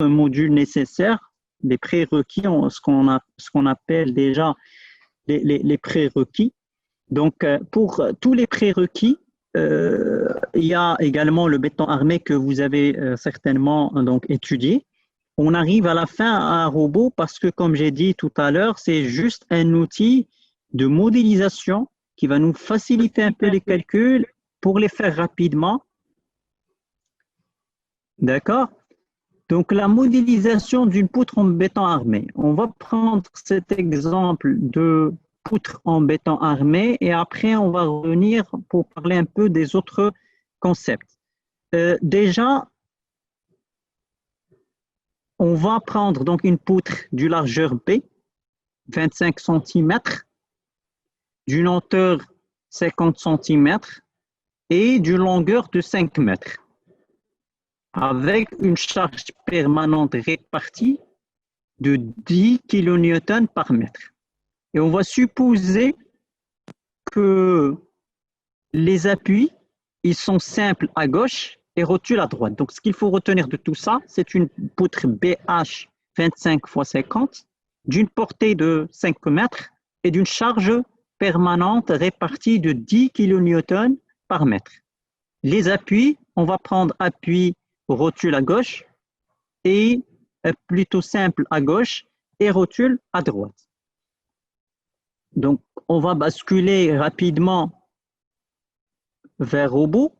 modules nécessaires, les prérequis, ce qu'on appelle déjà les prérequis. Donc, pour tous les prérequis, il y a également le béton armé que vous avez certainement donc, étudié. On arrive à la fin à un robot parce que, comme j'ai dit tout à l'heure, c'est juste un outil de modélisation qui va nous faciliter un peu les calculs pour les faire rapidement. D'accord? Donc, la modélisation d'une poutre en béton armé. On va prendre cet exemple de poutre en béton armé et après, on va revenir pour parler un peu des autres concepts. Déjà, on va prendre donc une poutre du largeur B, 25 cm, d'une hauteur 50 cm et d'une longueur de 5 mètres, avec une charge permanente répartie de 10 kN par mètre. Et on va supposer que les appuis, ils sont simples à gauche et rotules à droite. Donc, ce qu'il faut retenir de tout ça, c'est une poutre BH 25 x 50 d'une portée de 5 mètres et d'une charge permanente répartie de 10 kN par mètre. Les appuis, on va prendre appui rotule à gauche et plutôt simple à gauche et rotule à droite. Donc, on va basculer rapidement vers robot.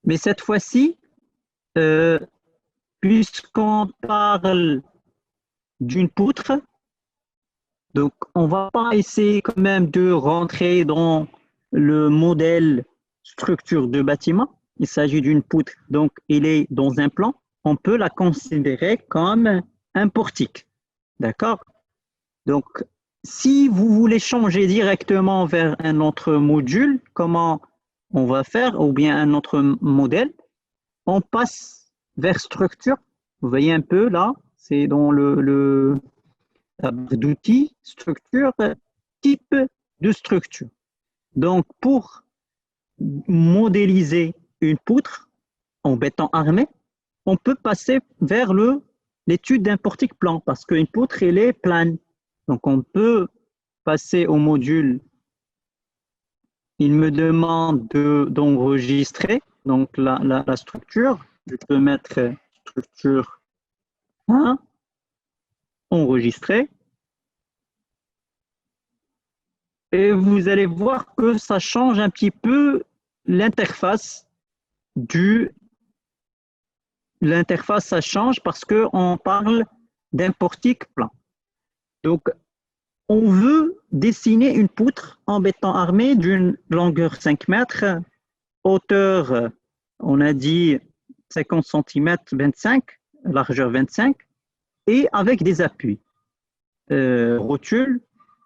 Mais cette fois-ci, puisqu'on parle d'une poutre, donc on ne va pas essayer quand même de rentrer dans le modèle structure de bâtiment. Il s'agit d'une poutre, donc il est dans un plan. On peut la considérer comme un portique. D'accord? Donc, si vous voulez changer directement vers un autre module, comment on va faire, ou bien un autre modèle, on passe vers structure. Vous voyez un peu là, c'est dans la barre d'outils, structure, type de structure. Donc, pour modéliser une poutre en béton armé, on peut passer vers l'étude d'un portique plan parce qu'une poutre, elle est plane. Donc, on peut passer au module. Il me demande d'enregistrer donc la structure. Je peux mettre structure 1, enregistrer. Et vous allez voir que ça change un petit peu l'interface L'interface, ça change parce qu'on parle d'un portique plan. Donc, on veut dessiner une poutre en béton armé d'une longueur 5 mètres, hauteur, on a dit 50 cm, 25, largeur 25, et avec des appuis, rotule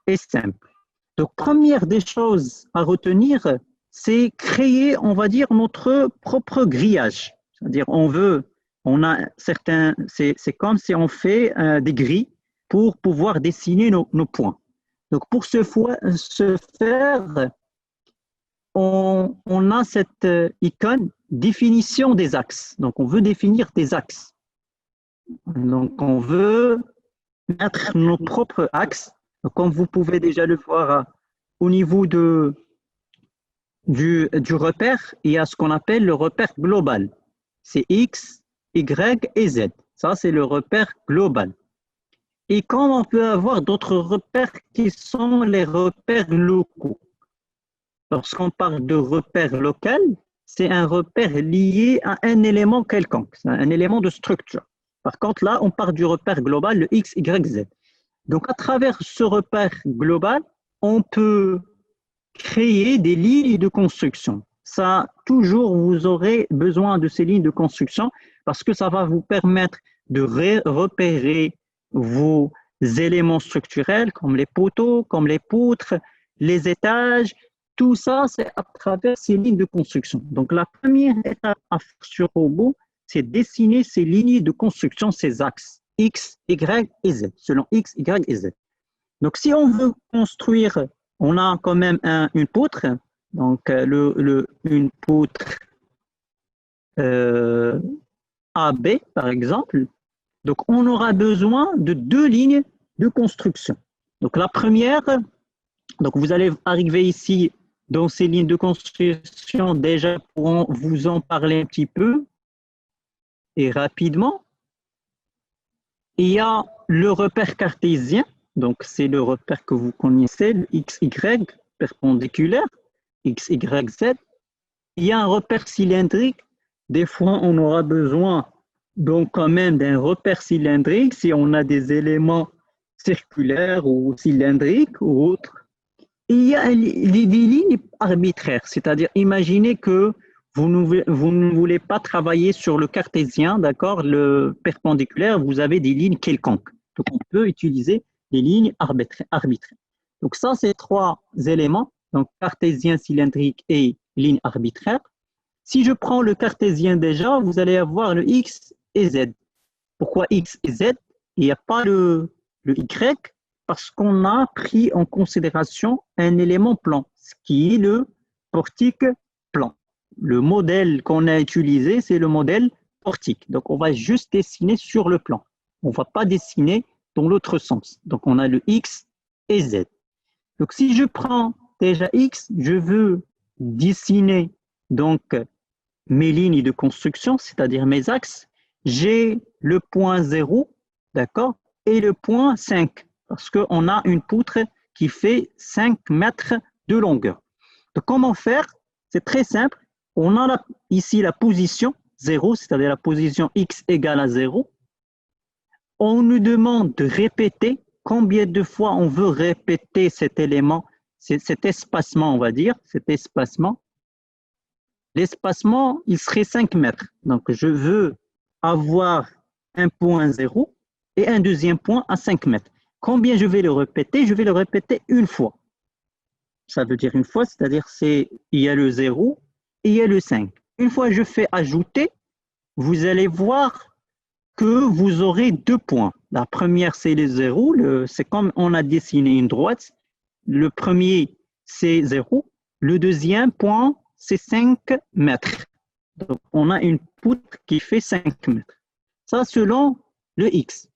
et simple. Donc, première des choses à retenir, c'est créer, on va dire, notre propre grillage. C'est-à-dire, c'est comme si on fait des grilles pour pouvoir dessiner nos points. Donc, pour ce faire, on a cette icône définition des axes. Donc, on veut définir des axes. Donc, on veut mettre nos propres axes. Donc, comme vous pouvez déjà le voir au niveau du repère, il y a ce qu'on appelle le repère global. C'est X, Y et Z. Ça, c'est le repère global. Et comme on peut avoir d'autres repères qui sont les repères locaux. Lorsqu'on parle de repère local, c'est un repère lié à un élément quelconque, un élément de structure. Par contre, là, on parle du repère global, le X, Y, Z. Donc, à travers ce repère global, on peut créer des lignes de construction. Ça, toujours, vous aurez besoin de ces lignes de construction parce que ça va vous permettre de repérer vos éléments structurels comme les poteaux, comme les poutres, les étages. Tout ça, c'est à travers ces lignes de construction. Donc, la première étape à faire sur robot, c'est dessiner ces lignes de construction, ces axes X, Y et Z, selon X, Y et Z. Donc, si on veut construire on a quand même une poutre, donc une poutre AB, par exemple. Donc, on aura besoin de deux lignes de construction. Donc, la première, donc vous allez arriver ici dans ces lignes de construction déjà pour vous en parler un petit peu et rapidement. Il y a le repère cartésien, donc c'est le repère que vous connaissez, le XY perpendiculaire, XYZ. Il y a un repère cylindrique. Des fois, on aura besoin donc quand même d'un repère cylindrique si on a des éléments circulaires ou cylindriques ou autres. Il y a des lignes arbitraires, c'est-à-dire imaginez que vous ne voulez pas travailler sur le cartésien, d'accord, le perpendiculaire, vous avez des lignes quelconques. Donc on peut utiliser des lignes arbitraires. Donc ça, c'est trois éléments, donc cartésien, cylindrique et ligne arbitraire. Si je prends le cartésien déjà, vous allez avoir le X et Z. Pourquoi X et Z? Il n'y a pas le Y parce qu'on a pris en considération un élément plan, ce qui est le portique plan. Le modèle qu'on a utilisé, c'est le modèle portique. Donc, on va juste dessiner sur le plan. On ne va pas dessiner dans l'autre sens. Donc, on a le X et Z. Donc, si je prends déjà X, je veux dessiner donc mes lignes de construction, c'est-à-dire mes axes. J'ai le point 0, d'accord, et le point 5, parce qu'on a une poutre qui fait 5 mètres de longueur. Donc, comment faire? C'est très simple. On a ici la position 0, c'est-à-dire la position x égale à 0. On nous demande de répéter combien de fois on veut répéter cet élément, cet espacement, on va dire, cet espacement. L'espacement, il serait 5 mètres. Donc, je veux avoir un point 0 et un deuxième point à 5 mètres. Combien je vais le répéter? Je vais le répéter une fois. Ça veut dire une fois, c'est-à-dire il y a le 0 et il y a le 5. Une fois que je fais ajouter, vous allez voir que vous aurez deux points. La première, c'est le 0. C'est comme on a dessiné une droite. Le premier, c'est 0. Le deuxième point, c'est 5 mètres. Donc, on a une poutre qui fait 5 mètres. Ça, selon le X.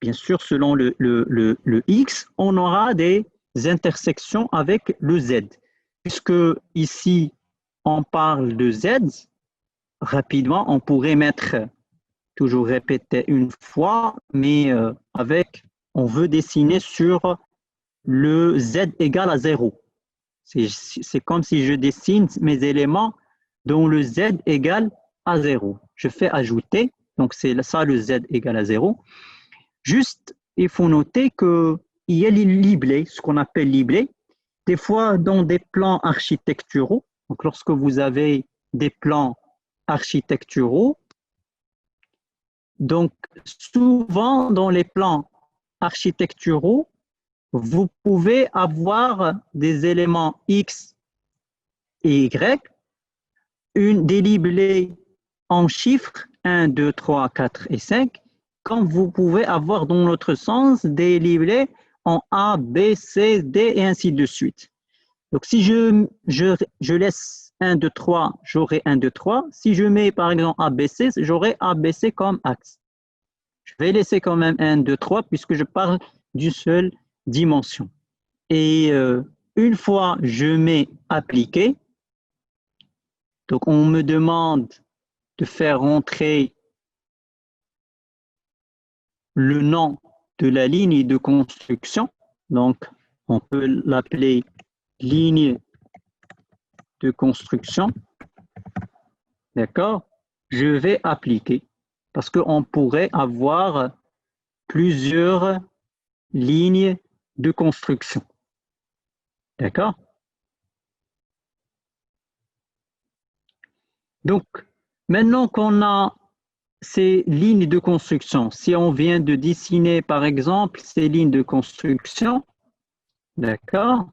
Bien sûr, selon le X, on aura des intersections avec le Z. Puisque ici, on parle de Z, rapidement, on pourrait mettre, toujours répéter une fois, mais on veut dessiner sur le Z égale à 0. C'est comme si je dessine mes éléments dont le Z égale à 0. Je fais ajouter, donc c'est ça le Z égale à 0. Juste, il faut noter qu'il y a les liblés, ce qu'on appelle liblés. Des fois, dans des plans architecturaux, donc lorsque vous avez des plans architecturaux, donc souvent dans les plans architecturaux, vous pouvez avoir des éléments X et Y, des liblés en chiffres 1, 2, 3, 4 et 5, quand vous pouvez avoir dans l'autre sens des liblés en A, B, C, D et ainsi de suite. Donc, si je laisse 1, 2, 3, j'aurai 1, 2, 3. Si je mets par exemple A, B, C, j'aurai A, B, C comme axe. Je vais laisser quand même 1, 2, 3 puisque je parle d'une seule dimension. Et une fois je mets appliquer, donc on me demande de faire entrer le nom de la ligne de construction. Donc, on peut l'appeler ligne de construction. D'accord? Je vais appliquer parce qu'on pourrait avoir plusieurs lignes de construction. D'accord? Donc, maintenant qu'on a ces lignes de construction, si on vient de dessiner, par exemple, ces lignes de construction, d'accord,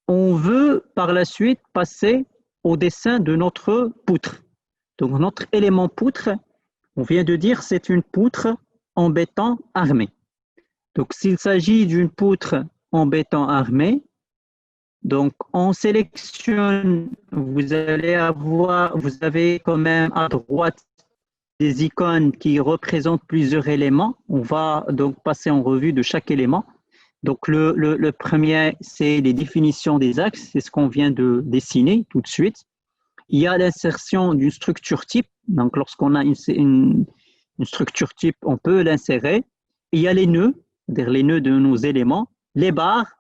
on veut par la suite passer au dessin de notre poutre. Donc, notre élément poutre, on vient de dire, c'est une poutre en béton armé. Donc, s'il s'agit d'une poutre en béton armé, donc on sélectionne, vous avez quand même à droite des icônes qui représentent plusieurs éléments. On va donc passer en revue de chaque élément. Donc, le premier, c'est les définitions des axes, c'est ce qu'on vient de dessiner tout de suite. Il y a l'insertion d'une structure type. Donc, lorsqu'on a une structure type, on peut l'insérer. Il y a les nœuds, c'est-à-dire les nœuds de nos éléments. Les barres,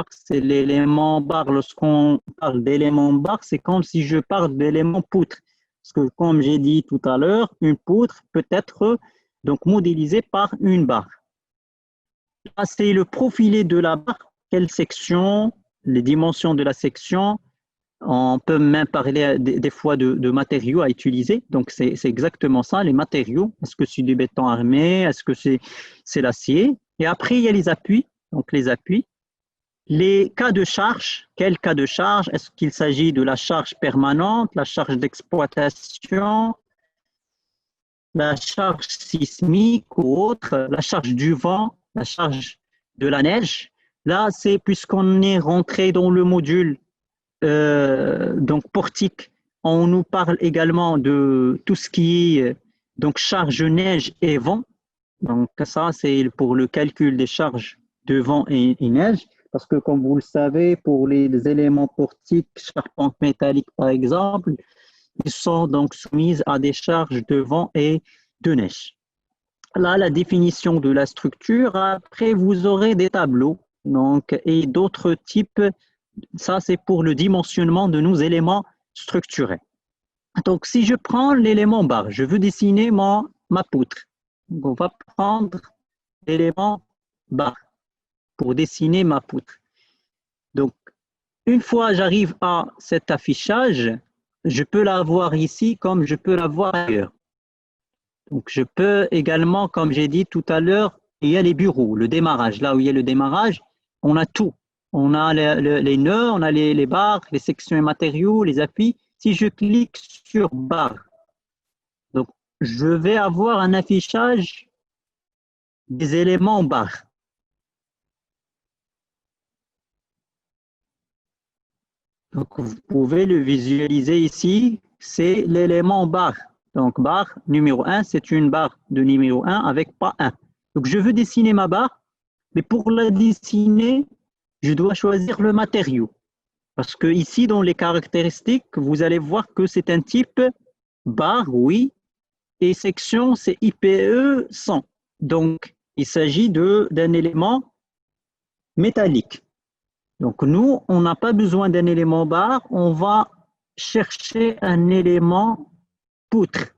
c'est l'élément barre. Lorsqu'on parle d'élément barre, c'est comme si je parle d'élément poutre. Parce que, comme j'ai dit tout à l'heure, une poutre peut être donc modélisée par une barre. Là, c'est le profilé de la barre. Quelle section, les dimensions de la section. On peut même parler des fois de matériaux à utiliser. Donc, c'est exactement ça, les matériaux. Est-ce que c'est du béton armé? Est-ce que c'est l'acier? Et après, il y a les appuis. Donc, les appuis. Les cas de charge. Quel cas de charge? Est-ce qu'il s'agit de la charge permanente, la charge d'exploitation, la charge sismique ou autre, la charge du vent, la charge de la neige? Là, c'est puisqu'on est rentré dans le module donc portique, on nous parle également de tout ce qui est donc charge neige et vent. Donc ça, c'est pour le calcul des charges de vent et neige. Parce que comme vous le savez, pour les éléments portiques, charpente métallique par exemple, ils sont donc soumis à des charges de vent et de neige. Là, la définition de la structure. Après, vous aurez des tableaux donc, et d'autres types. Ça, c'est pour le dimensionnement de nos éléments structurés. Donc, si je prends l'élément barre, je veux dessiner ma poutre. Donc, on va prendre l'élément barre pour dessiner ma poutre. Donc, une fois j'arrive à cet affichage, je peux l'avoir ici comme je peux l'avoir ailleurs. Donc, je peux également, comme j'ai dit tout à l'heure, il y a les bureaux, le démarrage. Là où il y a le démarrage, on a tout. On a les nœuds, on a les barres, les sections et matériaux, les appuis. Si je clique sur barre, donc je vais avoir un affichage des éléments barre. Donc vous pouvez le visualiser ici, c'est l'élément barre. Donc barre numéro 1, c'est une barre de numéro 1 avec pas 1. Donc je veux dessiner ma barre, mais pour la dessiner, je dois choisir le matériau. Parce que ici, dans les caractéristiques, vous allez voir que c'est un type barre, oui, et section, c'est IPE 100. Donc, il s'agit d'un élément métallique. Donc, nous, on n'a pas besoin d'un élément barre, on va chercher un élément poutre.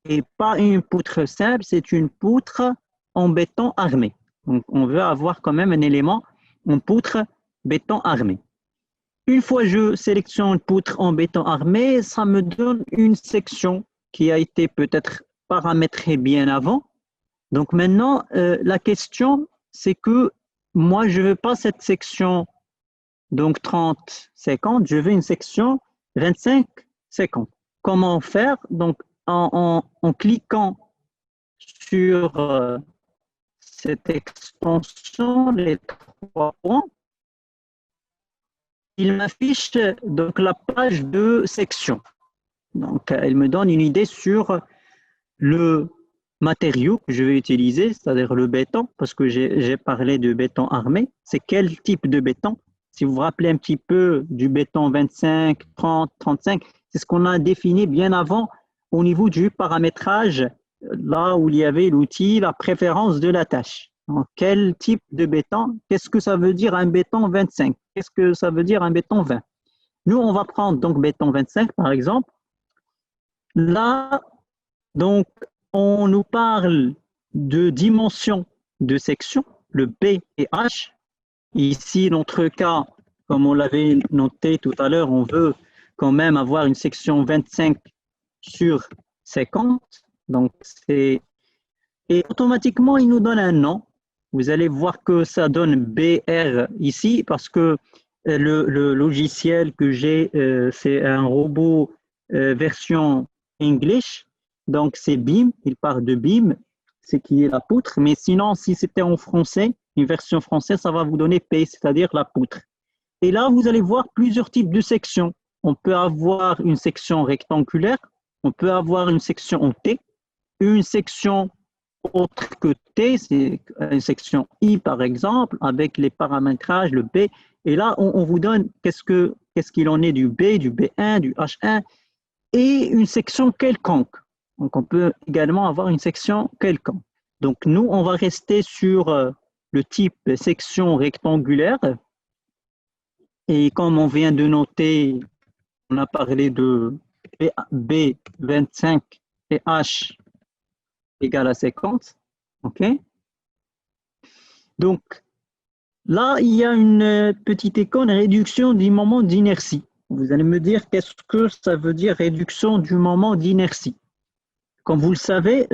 Et pas une poutre simple, c'est une poutre en béton armé. Donc, on veut avoir quand même un élément en poutre béton armé. Une fois je sélectionne une poutre en béton armé, ça me donne une section qui a été peut-être paramétrée bien avant. Donc maintenant, la question, c'est que moi, je ne veux pas cette section donc 30-50, je veux une section 25-50. Comment faire? Donc en cliquant sur cette extension, les 3 points, il m'affiche donc la page de section. Donc, elle me donne une idée sur le matériau que je vais utiliser, c'est-à-dire le béton, parce que j'ai parlé de béton armé. C'est quel type de béton? Si vous vous rappelez un petit peu du béton 25, 30, 35, c'est ce qu'on a défini bien avant au niveau du paramétrage, là où il y avait l'outil, la préférence de la tâche. Donc, quel type de béton? Qu'est-ce que ça veut dire un béton 25? Qu'est-ce que ça veut dire un béton 20? Nous, on va prendre donc béton 25, par exemple. Là, donc, on nous parle de dimension de section, le B et H. Ici, notre cas, comme on l'avait noté tout à l'heure, on veut quand même avoir une section 25 sur 50. Donc, c'est... Et automatiquement, il nous donne un nom. Vous allez voir que ça donne BR ici parce que le logiciel que j'ai, c'est un robot version English. Donc, c'est BIM. Il parle de BIM. c'est qui est la poutre. Mais sinon, si c'était en français, une version française, ça va vous donner P, c'est-à-dire la poutre. Et là, vous allez voir plusieurs types de sections. On peut avoir une section rectangulaire, on peut avoir une section en T, une section autre que T, c'est une section I par exemple, avec les paramétrages, le B. Et là, on vous donne qu'est-ce qu'il en est du B, du B1, du H1, et une section quelconque. Donc, on peut également avoir une section quelconque. Donc, nous, on va rester sur le type section rectangulaire. Et comme on vient de noter, on a parlé de B25 et H égale à 50. OK? Donc, là, il y a une petite icône réduction du moment d'inertie. Vous allez me dire qu'est-ce que ça veut dire réduction du moment d'inertie. Comme vous le savez,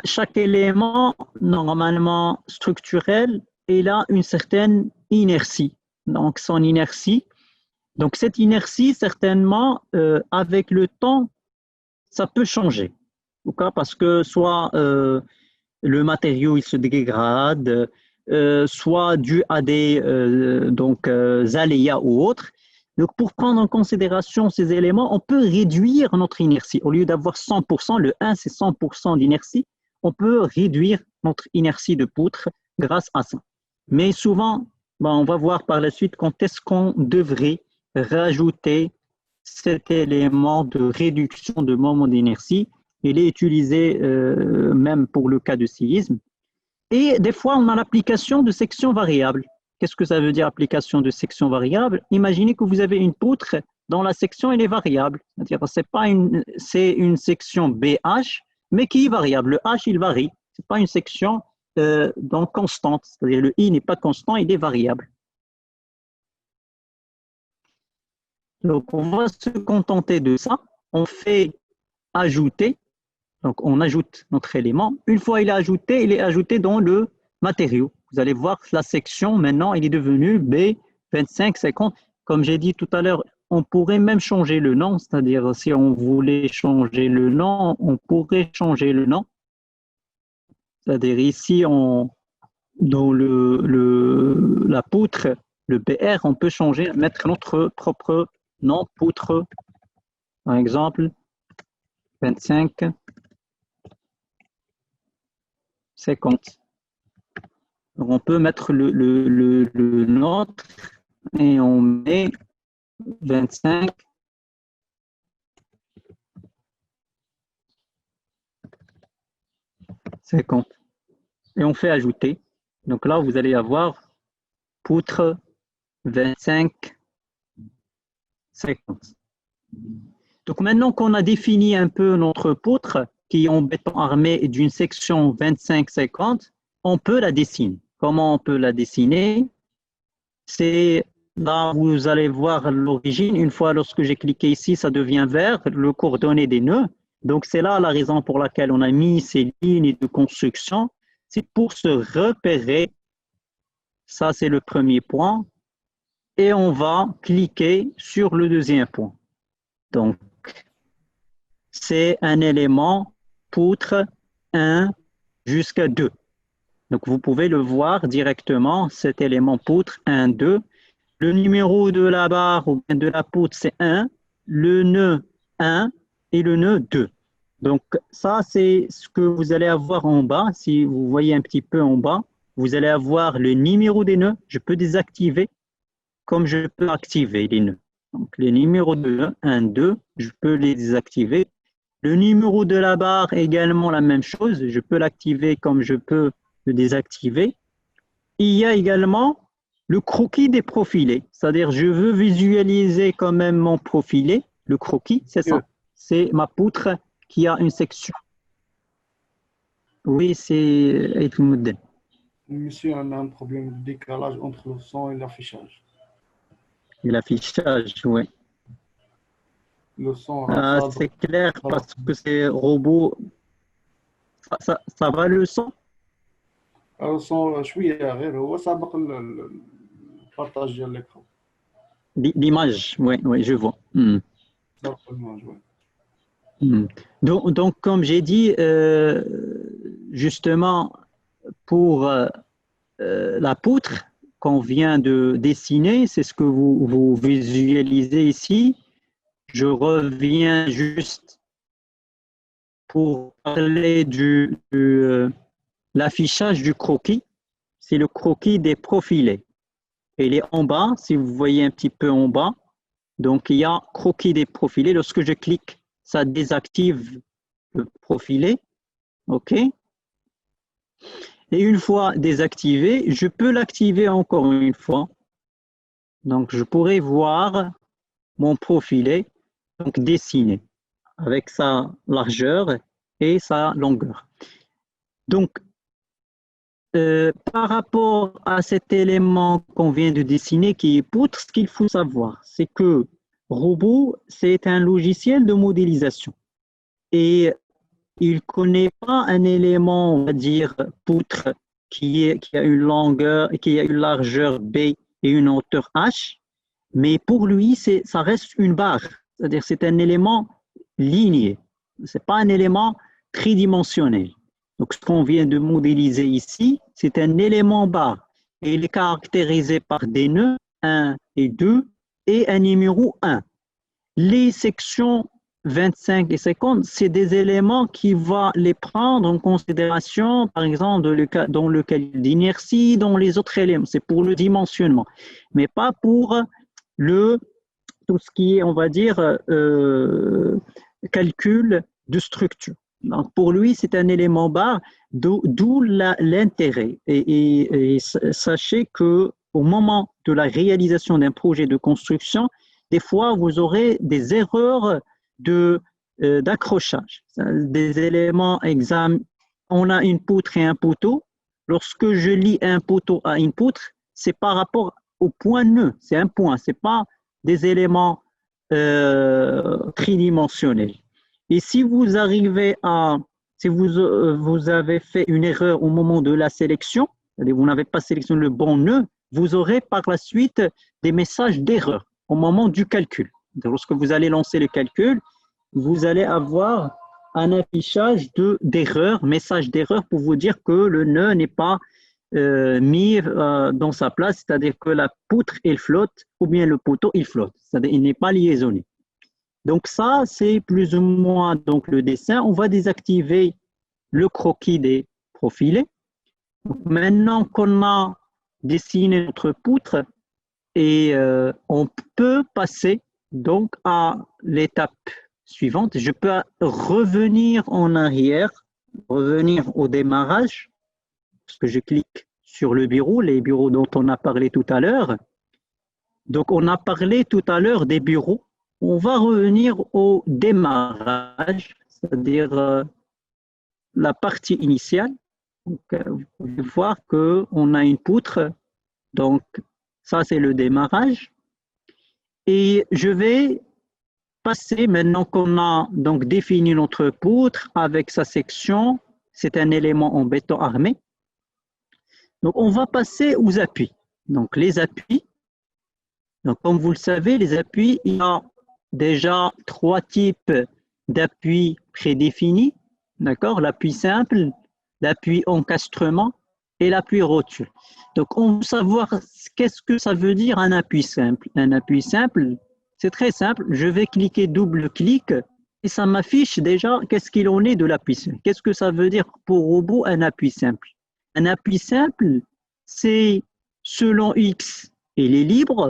chaque élément normalement structurel, il a une certaine inertie. Donc, son inertie. Donc, cette inertie, certainement, avec le temps, ça peut changer. Parce que soit le matériau il se dégrade, soit dû à des aléas ou autres. Donc, pour prendre en considération ces éléments, on peut réduire notre inertie. Au lieu d'avoir 100%, le 1 c'est 100% d'inertie, on peut réduire notre inertie de poutre grâce à ça. Mais souvent, on va voir par la suite quand est-ce qu'on devrait rajouter cet élément de réduction de moment d'inertie. Il est utilisé même pour le cas de séisme. Et des fois, on a l'application de section variable. Qu'est-ce que ça veut dire application de section variable? Imaginez que vous avez une poutre dont la section elle est variable. C'est-à-dire c'est une section BH, mais qui est variable. Le H, il varie. Ce n'est pas une section donc constante. C'est-à-dire le I n'est pas constant, il est variable. Donc, on va se contenter de ça. On fait ajouter. Donc, on ajoute notre élément. Une fois il est ajouté dans le matériau. Vous allez voir la section, maintenant, il est devenu B2550. Comme j'ai dit tout à l'heure, on pourrait même changer le nom, c'est-à-dire si on voulait changer le nom, on pourrait changer le nom. C'est-à-dire ici, dans la poutre, le BR, on peut changer, mettre notre propre nom, poutre, par exemple, 25, 50. Donc, on peut mettre le nôtre et on met 25, 50. Et on fait ajouter. Donc là, vous allez avoir poutre 25, 50. Donc maintenant qu'on a défini un peu notre poutre, qui est en béton armé d'une section 25-50, on peut la dessiner. Comment on peut la dessiner? C'est là où vous allez voir l'origine. Une fois lorsque j'ai cliqué ici, ça devient vert, le coordonnées des nœuds. Donc c'est là la raison pour laquelle on a mis ces lignes de construction. C'est pour se repérer. Ça, c'est le premier point. Et on va cliquer sur le deuxième point. Donc, c'est un élément poutre 1 jusqu'à 2. Donc, vous pouvez le voir directement, cet élément poutre 1, 2. Le numéro de la barre ou de la poutre, c'est 1. Le nœud 1 et le nœud 2. Donc, ça, c'est ce que vous allez avoir en bas. Si vous voyez un petit peu en bas, vous allez avoir le numéro des nœuds. Je peux désactiver comme je peux activer les nœuds. Donc, les numéros de nœuds, 1, 2, je peux les désactiver. Le numéro de la barre, également la même chose. Je peux l'activer comme je peux le désactiver. Il y a également le croquis des profilés. C'est-à-dire, je veux visualiser quand même mon profilé. Le croquis, c'est ça. C'est ma poutre qui a une section. Oui, c'est Aïtmoudin. Monsieur, on a un problème de décalage entre le son et l'affichage. Et l'affichage, oui. Le son, c'est clair parce que c'est robot. Ça va le son? Le son, شوية غير هو سابق البارتاج ديال l'écran. L'image, oui, je vois. سابق l'image, ouais. Donc, comme j'ai dit, justement, pour la poutre qu'on vient de dessiner, c'est ce que vous visualisez ici. Je reviens juste pour parler l'affichage du croquis. C'est le croquis des profilés. Il est en bas, si vous voyez un petit peu en bas. Donc, il y a croquis des profilés. Lorsque je clique, ça désactive le profilé. OK? Et une fois désactivé, je peux l'activer encore une fois. Donc, je pourrais voir mon profilé donc dessiné avec sa largeur et sa longueur. Donc, par rapport à cet élément qu'on vient de dessiner qui est poutre, ce qu'il faut savoir, c'est que Robot, c'est un logiciel de modélisation. Et il ne connaît pas un élément, on va dire, poutre, qui a une longueur, qui a une largeur B et une hauteur H, mais pour lui, ça reste une barre. C'est-à-dire c'est un élément linéaire. Ce n'est pas un élément tridimensionnel. Donc, ce qu'on vient de modéliser ici, c'est un élément barre. Et il est caractérisé par des nœuds 1 et 2 et un numéro 1. Les sections 25 et 50, c'est des éléments qui vont les prendre en considération, par exemple, dans le calcul d'inertie, dans les autres éléments. C'est pour le dimensionnement, mais pas pour tout ce qui est, on va dire, calcul de structure. Donc, pour lui, c'est un élément barre, d'où l'intérêt. Et sachez qu'au moment de la réalisation d'un projet de construction, des fois, vous aurez des erreurs d'accrochage, des éléments examen. On a une poutre et un poteau. Lorsque je lie un poteau à une poutre, c'est par rapport au point nœud. C'est un point, ce n'est pas des éléments tridimensionnels. Et si vous arrivez si vous avez fait une erreur au moment de la sélection, c'est-à-dire vous n'avez pas sélectionné le bon nœud, vous aurez par la suite des messages d'erreur au moment du calcul. Lorsque vous allez lancer le calcul, vous allez avoir un affichage d'erreur, message d'erreur pour vous dire que le nœud n'est pas mis dans sa place, c'est-à-dire que la poutre, elle flotte, ou bien le poteau, il flotte, c'est-à-dire il n'est pas liaisonné. Donc ça, c'est plus ou moins donc, le dessin. On va désactiver le croquis des profilés. Donc, maintenant qu'on a dessiné notre poutre, et on peut passer donc à l'étape suivante. Je peux revenir en arrière, revenir au démarrage, parce que je clique sur le bureau, les bureaux dont on a parlé tout à l'heure. Donc, on a parlé tout à l'heure des bureaux. On va revenir au démarrage, c'est-à-dire la partie initiale. Donc, vous pouvez voir qu'on a une poutre. Donc, ça, c'est le démarrage. Et je vais passer, maintenant qu'on a donc défini notre poutre avec sa section, c'est un élément en béton armé. Donc, on va passer aux appuis. Donc, les appuis. Donc, comme vous le savez, les appuis, il y a déjà 3 types d'appuis prédéfinis. D'accord? L'appui simple, l'appui encastrement et l'appui rotule. Donc, on veut savoir qu'est-ce que ça veut dire un appui simple. Un appui simple, c'est très simple. Je vais cliquer double-clic et ça m'affiche déjà qu'est-ce qu'il en est de l'appui simple. Qu'est-ce que ça veut dire pour Robot un appui simple? Un appui simple, c'est selon X, il est libre.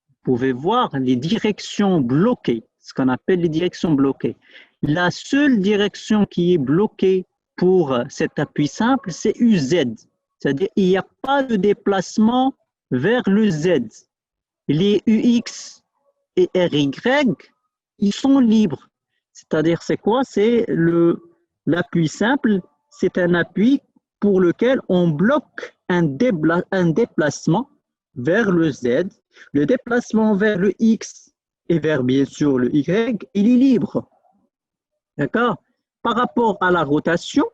Vous pouvez voir les directions bloquées, ce qu'on appelle les directions bloquées. La seule direction qui est bloquée pour cet appui simple, c'est UZ. C'est-à-dire qu'il n'y a pas de déplacement vers le Z. Les UX et RY, ils sont libres. C'est-à-dire, c'est quoi? C'est l'appui simple, c'est un appui pour lequel on bloque un déplacement vers le Z. Le déplacement vers le X et vers, bien sûr, le Y, il est libre. D'accord? Par rapport à la rotation,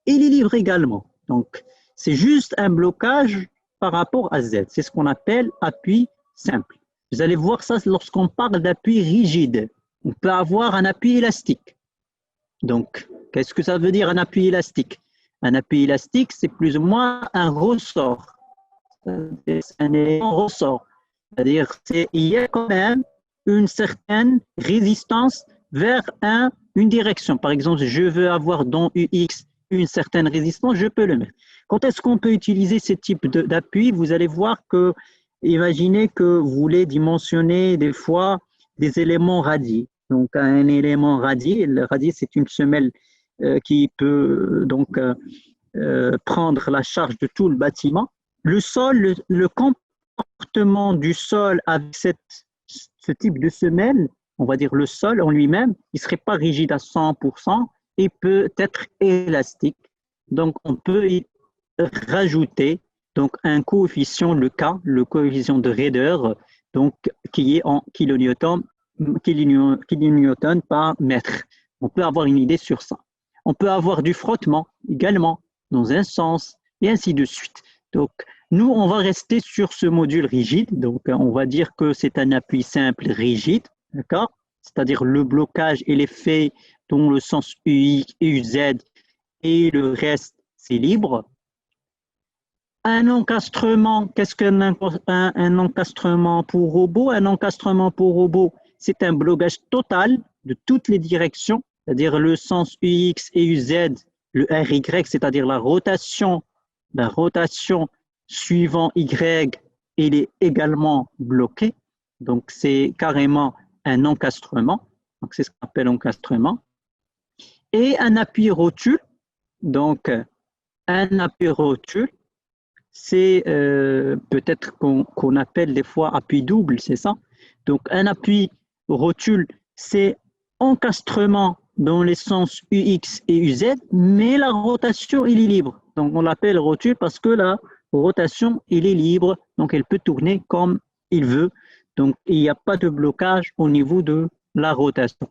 il est libre également. Donc, c'est juste un blocage par rapport à Z. C'est ce qu'on appelle appui simple. Vous allez voir ça lorsqu'on parle d'appui rigide. On peut avoir un appui élastique. Donc, qu'est-ce que ça veut dire un appui élastique? Un appui élastique, c'est plus ou moins un ressort. C'est un élément ressort. C'est-à-dire qu'il y a quand même une certaine résistance vers une direction. Par exemple, je veux avoir dans UX une certaine résistance, je peux le mettre. Quand est-ce qu'on peut utiliser ce type d'appui? Vous allez voir que, imaginez que vous voulez dimensionner des fois des éléments radiés. Donc, un élément radié, le radier, c'est une semelle qui peut donc prendre la charge de tout le bâtiment. Le sol, le comportement du sol avec ce type de semelle, on va dire le sol en lui-même, il ne serait pas rigide à 100% et peut être élastique. Donc, on peut y rajouter donc, un coefficient, le K, le coefficient de raideur, donc, qui est en kilonewton par mètre. On peut avoir une idée sur ça. On peut avoir du frottement également dans un sens et ainsi de suite. Donc, nous, on va rester sur ce module rigide. Donc, on va dire que c'est un appui simple rigide, d'accord? C'est-à-dire le blocage et l'effet dans le sens UI, UZ et le reste, c'est libre. Un encastrement, qu'est-ce qu'un encastrement pour robot? Un encastrement pour robot, c'est un blocage total de toutes les directions, c'est-à-dire le sens UX et UZ, le RY, c'est-à-dire la rotation suivant Y, il est également bloqué. Donc, c'est carrément un encastrement. Donc, c'est ce qu'on appelle encastrement. Et un appui rotule. Donc, un appui rotule, c'est peut-être qu'on appelle des fois appui double, c'est ça? Donc, un appui rotule, c'est encastrement dans les sens UX et UZ, mais la rotation, il est libre. Donc, on l'appelle rotule parce que la rotation, il est libre, donc elle peut tourner comme il veut. Donc, il n'y a pas de blocage au niveau de la rotation.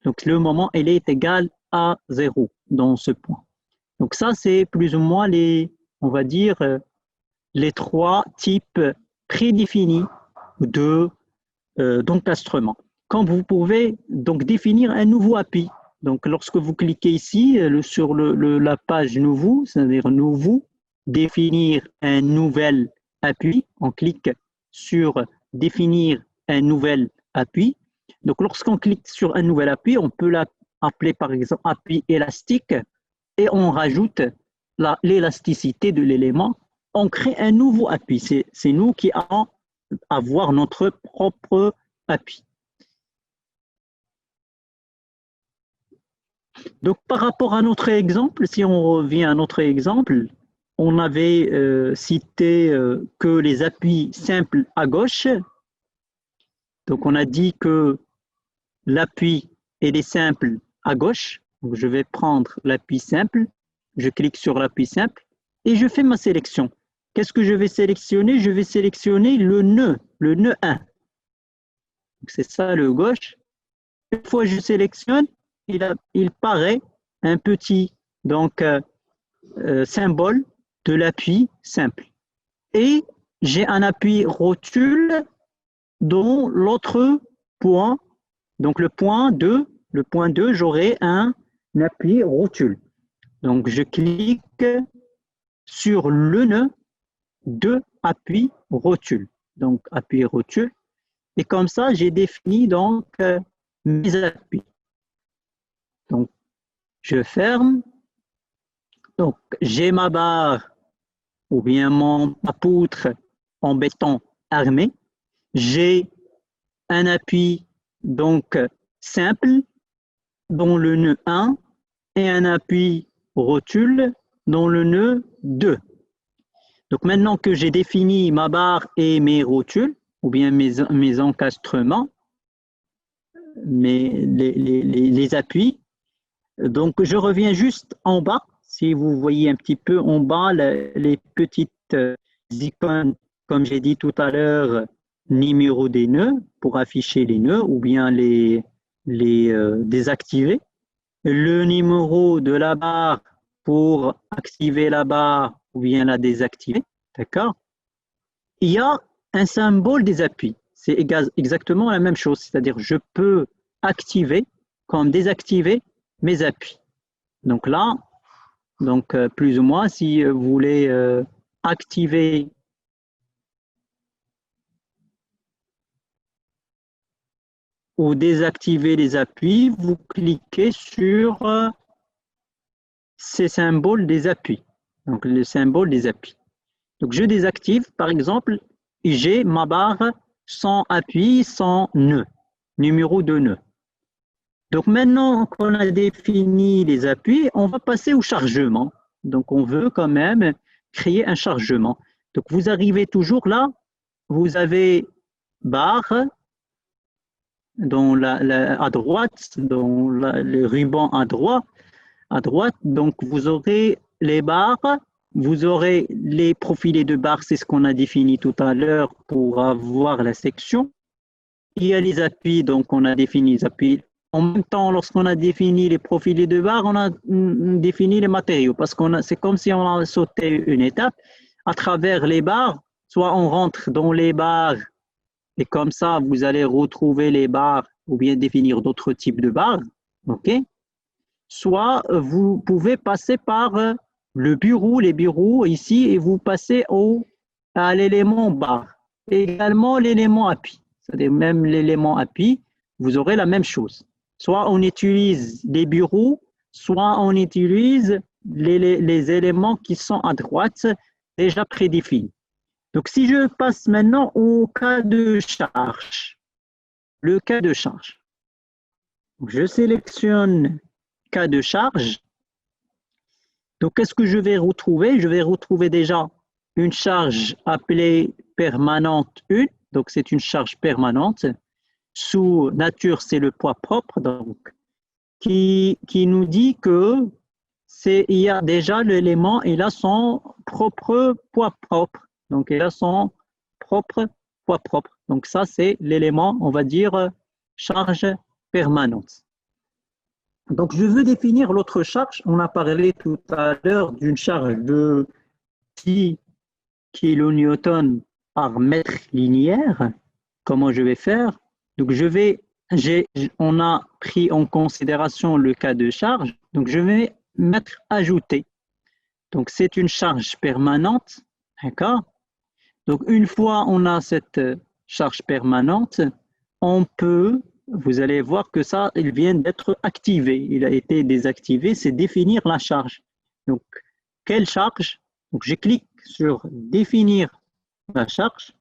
Donc, le moment, il est égal à 0 dans ce point. Donc, ça, c'est plus ou moins on va dire, les trois types prédéfinis d'encastrement. Quand vous pouvez donc définir un nouveau appui. Donc, lorsque vous cliquez ici sur la page nouveau, c'est-à-dire nouveau, définir un nouvel appui, on clique sur définir un nouvel appui. Donc, lorsqu'on clique sur un nouvel appui, on peut l'appeler par exemple appui élastique et on rajoute l'élasticité de l'élément. On crée un nouveau appui. C'est nous qui allons avoir notre propre appui. Donc, par rapport à notre exemple, si on revient à notre exemple, on avait cité que les appuis simples à gauche. Donc, on a dit que l'appui est simple à gauche. Donc, je vais prendre l'appui simple. Je clique sur l'appui simple et je fais ma sélection. Qu'est-ce que je vais sélectionner? Je vais sélectionner le nœud 1. C'est ça le gauche. Une fois que je sélectionne, il paraît un petit symbole de l'appui simple. Et j'ai un appui rotule dans l'autre point. Donc le point 2, j'aurai un appui rotule. Donc je clique sur le nœud de appui rotule. Donc appui rotule. Et comme ça, j'ai défini donc mes appuis. Donc, je ferme. Donc, j'ai ma barre ou bien ma poutre en béton armé. J'ai un appui donc simple dans le nœud 1 et un appui rotule dans le nœud 2. Donc, maintenant que j'ai défini ma barre et mes rotules, ou bien mes encastrements, les appuis, donc je reviens juste en bas. Si vous voyez un petit peu en bas les petites icônes, comme j'ai dit tout à l'heure, numéro des nœuds pour afficher les nœuds ou bien les désactiver. Le numéro de la barre pour activer la barre ou bien la désactiver. D'accord? Il y a un symbole des appuis. C'est exactement la même chose. C'est-à-dire je peux activer comme désactiver mes appuis. Donc là, Donc, plus ou moins, si vous voulez activer ou désactiver les appuis, vous cliquez sur ces symboles des appuis. Donc, le symbole des appuis. Donc, je désactive, par exemple, j'ai ma barre sans appui, sans nœud, numéro de nœud. Donc, maintenant qu'on a défini les appuis, on va passer au chargement. Donc, on veut quand même créer un chargement. Donc, vous arrivez toujours là, vous avez barre à droite, dans le ruban à droite. Donc, vous aurez les barres, vous aurez les profilés de barres, c'est ce qu'on a défini tout à l'heure pour avoir la section. Il y a les appuis, donc on a défini les appuis. En même temps, lorsqu'on a défini les profilés de barres, on a défini les matériaux, parce que c'est comme si on a sauté une étape. À travers les barres, soit on rentre dans les barres, et comme ça, vous allez retrouver les barres, ou bien définir d'autres types de barres, ok? Soit vous pouvez passer par les bureaux ici, et vous passez à l'élément barre. Également l'élément appui, c'est-à-dire même l'élément appui, vous aurez la même chose. Soit on utilise les bureaux, soit on utilise les éléments qui sont à droite, déjà prédéfinis. Donc, si je passe maintenant au cas de charge, le cas de charge. Je sélectionne cas de charge. Donc, qu'est-ce que je vais retrouver? Je vais retrouver déjà une charge appelée permanente 1. Donc, c'est une charge permanente. Sous nature, c'est le poids propre. Donc, qui nous dit que il y a déjà l'élément, il a son propre poids propre. Donc, il a son propre poids propre. Donc, ça, c'est l'élément, on va dire, charge permanente. Donc, je veux définir l'autre charge. On a parlé tout à l'heure d'une charge de 10 kN par mètre linéaire. Comment je vais faire? Donc, on a pris en considération le cas de charge. Donc, je vais mettre ajouter. Donc, c'est une charge permanente. D'accord? Donc, une fois on a cette charge permanente, on peut, vous allez voir que ça, il vient d'être activé. Il a été désactivé, c'est définir la charge. Donc, quelle charge? Donc, je clique sur définir la charge.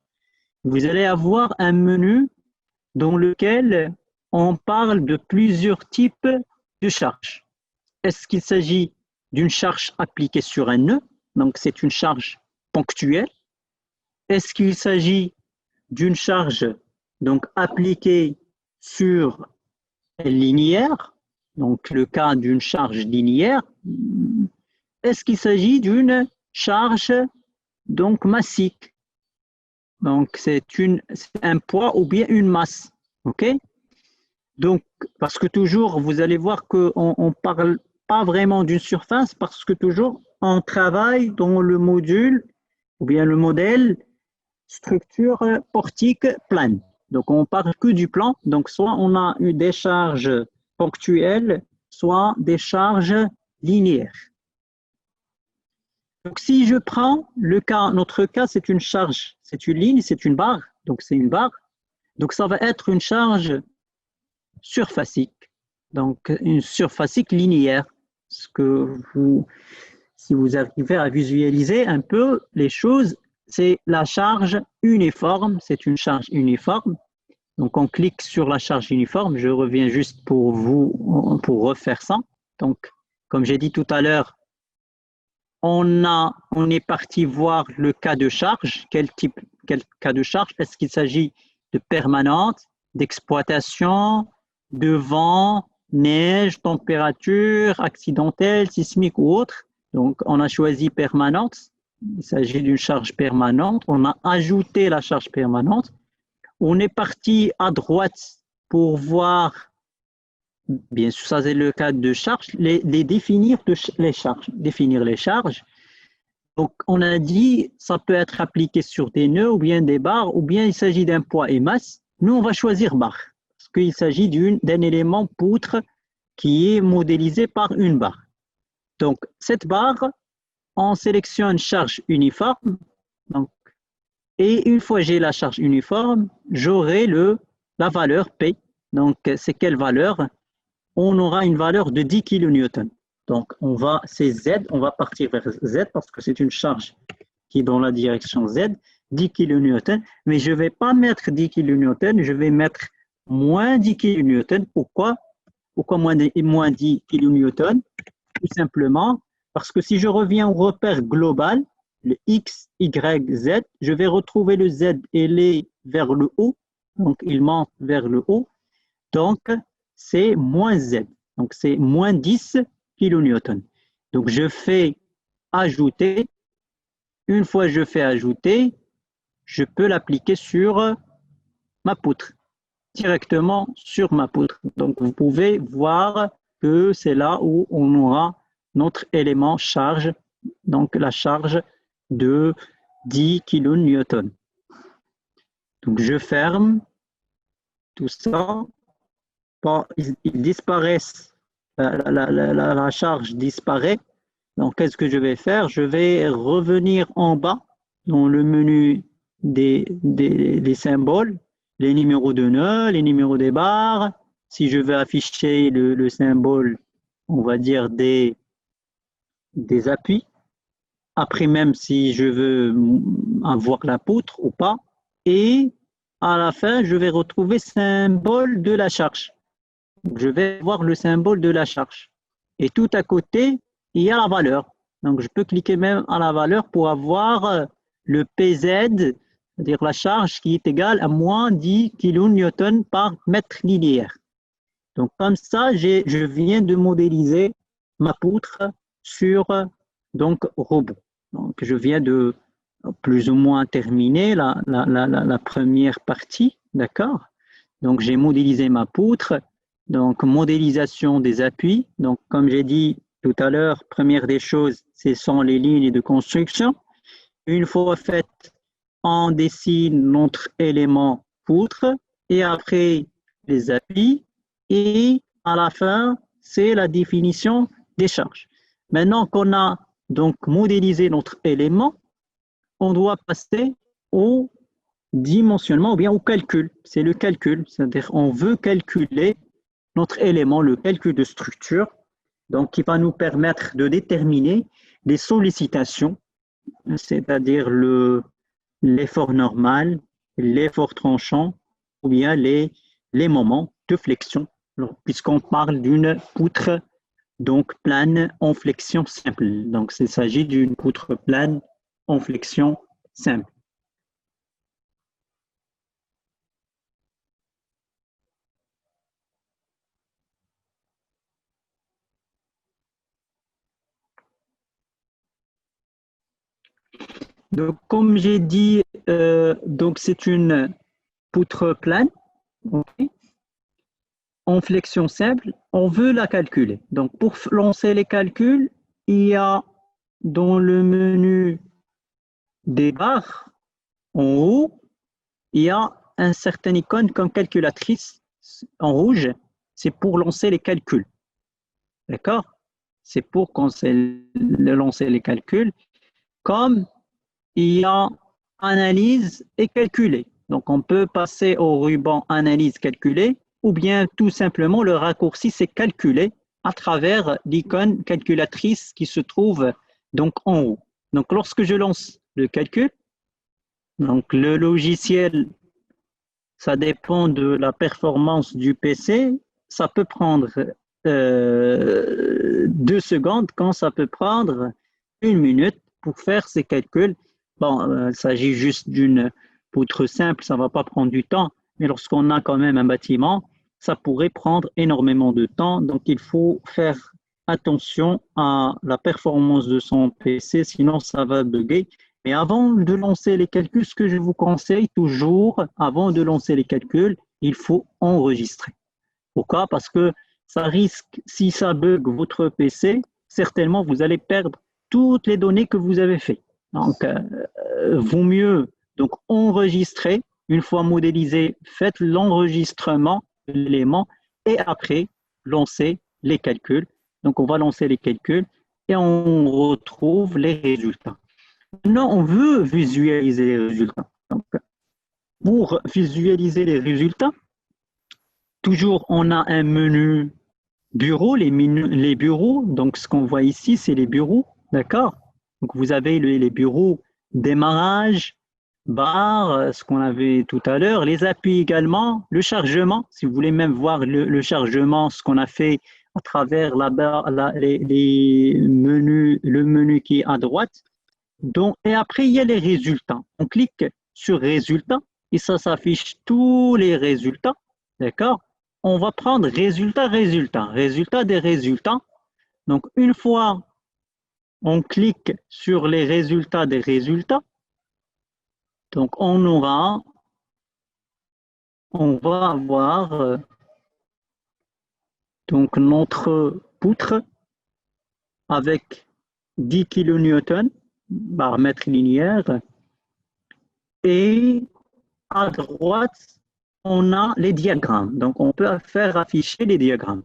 Vous allez avoir un menu dans lequel on parle de plusieurs types de charges. Est-ce qu'il s'agit d'une charge appliquée sur un nœud? Donc, c'est une charge ponctuelle. Est-ce qu'il s'agit d'une charge donc appliquée sur linéaire, donc le cas d'une charge linéaire? Est-ce qu'il s'agit d'une charge donc massique? Donc c'est un poids ou bien une masse, ok? Donc parce que toujours vous allez voir qu'on ne parle pas vraiment d'une surface parce que toujours on travaille dans le module ou bien le modèle structure portique plane. Donc, on parle que du plan. Donc, soit on a eu des charges ponctuelles, soit des charges linéaires. Donc, si je prends notre cas, c'est une charge, c'est une ligne, c'est une barre. Donc, c'est une barre. Donc, ça va être une charge surfacique. Donc, une surfacique linéaire. Si vous arrivez à visualiser un peu les choses, c'est la charge uniforme, c'est une charge uniforme. Donc, on clique sur la charge uniforme. Je reviens juste pour refaire ça. Donc, comme j'ai dit tout à l'heure, on est parti voir le cas de charge. Quel cas de charge? Est-ce qu'il s'agit de permanente, d'exploitation, de vent, neige, température, accidentelle, sismique ou autre? Donc, on a choisi permanente. Il s'agit d'une charge permanente. On a ajouté la charge permanente. On est parti à droite pour voir, bien sûr, ça c'est le cas de charge, définir les charges. Donc, on a dit, ça peut être appliqué sur des nœuds ou bien des barres, ou bien il s'agit d'un poids et masse. Nous, on va choisir barre, parce qu'il s'agit d'un élément poutre qui est modélisé par une barre. Donc, cette barre, on sélectionne charge uniforme. Donc, et une fois que j'ai la charge uniforme, j'aurai la valeur P. Donc, c'est quelle valeur? On aura une valeur de 10 kN. Donc, c'est Z, on va partir vers Z parce que c'est une charge qui est dans la direction Z, 10 kN. Mais je ne vais pas mettre 10 kN, je vais mettre moins 10 kN. Pourquoi moins 10 kN? Tout simplement parce que si je reviens au repère global, le X, Y, Z, je vais retrouver le Z, il est vers le haut, donc il monte vers le haut, donc c'est moins Z, donc c'est moins 10 kN. Donc je fais ajouter, une fois que je fais ajouter, je peux l'appliquer sur ma poutre, directement sur ma poutre. Donc vous pouvez voir que c'est là où on aura notre élément charge, donc la charge de 10 kN. Donc je ferme tout ça. Bon, ils disparaissent, la charge disparaît. Donc qu'est-ce que je vais faire? Je vais revenir en bas dans le menu des symboles, les numéros de nœuds, les numéros des barres. Si je veux afficher le symbole, on va dire des appuis. Après, même si je veux avoir la poutre ou pas. Et à la fin, je vais retrouver le symbole de la charge. Je vais voir le symbole de la charge. Et tout à côté, il y a la valeur. Donc, je peux cliquer même à la valeur pour avoir le PZ, c'est-à-dire la charge qui est égale à moins 10 kN par mètre linéaire. Donc, comme ça, je viens de modéliser ma poutre sur donc robot. Donc, je viens de plus ou moins terminer la première partie, d'accord? Donc, j'ai modélisé ma poutre. Donc, modélisation des appuis. Donc, comme j'ai dit tout à l'heure, première des choses, ce sont les lignes de construction. Une fois faites, on dessine notre élément poutre et après les appuis. Et à la fin, c'est la définition des charges. Maintenant qu'on a donc modélisé notre élément, on doit passer au dimensionnement ou bien au calcul. C'est le calcul, c'est-à-dire on veut calculer notre élément, le calcul de structure, donc qui va nous permettre de déterminer les sollicitations, c'est-à-dire l'effort normal, l'effort tranchant ou bien les moments de flexion, puisqu'on parle d'une poutre donc plane en flexion simple. Donc il s'agit d'une poutre plane en flexion simple. Donc, comme j'ai dit, donc c'est une poutre plane, okay, en flexion simple. On veut la calculer. Donc, pour lancer les calculs, il y a dans le menu des barres, en haut, il y a un certain icône comme calculatrice en rouge. C'est pour lancer les calculs. D'accord? C'est pour lancer les calculs. Comme il y a analyse et calculer. Donc, on peut passer au ruban analyse calculer ou bien tout simplement le raccourci, c'est calculer à travers l'icône calculatrice qui se trouve donc en haut. Donc, lorsque je lance le calcul, donc le logiciel, ça dépend de la performance du PC, ça peut prendre 2 secondes, quand ça peut prendre 1 minute pour faire ces calculs. Bon, il s'agit juste d'une poutre simple, ça ne va pas prendre du temps, mais lorsqu'on a quand même un bâtiment, ça pourrait prendre énormément de temps. Donc, il faut faire attention à la performance de son PC, sinon ça va bugger. Mais avant de lancer les calculs, ce que je vous conseille toujours, avant de lancer les calculs, il faut enregistrer. Pourquoi? Parce que ça risque, si ça bug votre PC, certainement vous allez perdre toutes les données que vous avez faites. Donc, vaut mieux donc enregistrer. Une fois modélisé, faites l'enregistrement de l'élément et après, lancez les calculs. Donc, on va lancer les calculs. et on retrouve les résultats. Maintenant, on veut visualiser les résultats. Donc, pour visualiser les résultats, toujours on a un menu bureau, les bureaux. Donc, ce qu'on voit ici, c'est les bureaux, d'accord? Donc, vous avez les bureaux démarrage, barre, ce qu'on avait tout à l'heure, les appuis également, le chargement, si vous voulez même voir le chargement, ce qu'on a fait à travers la barre, les menus, le menu qui est à droite. Donc, et après, il y a les résultats. On clique sur résultats et ça s'affiche tous les résultats, d'accord? On va prendre résultat des résultats. Donc, une fois on clique sur les résultats des résultats, donc on va avoir donc notre poutre avec 10 kN par mètre linéaire et à droite on a les diagrammes. Donc on peut faire afficher les diagrammes.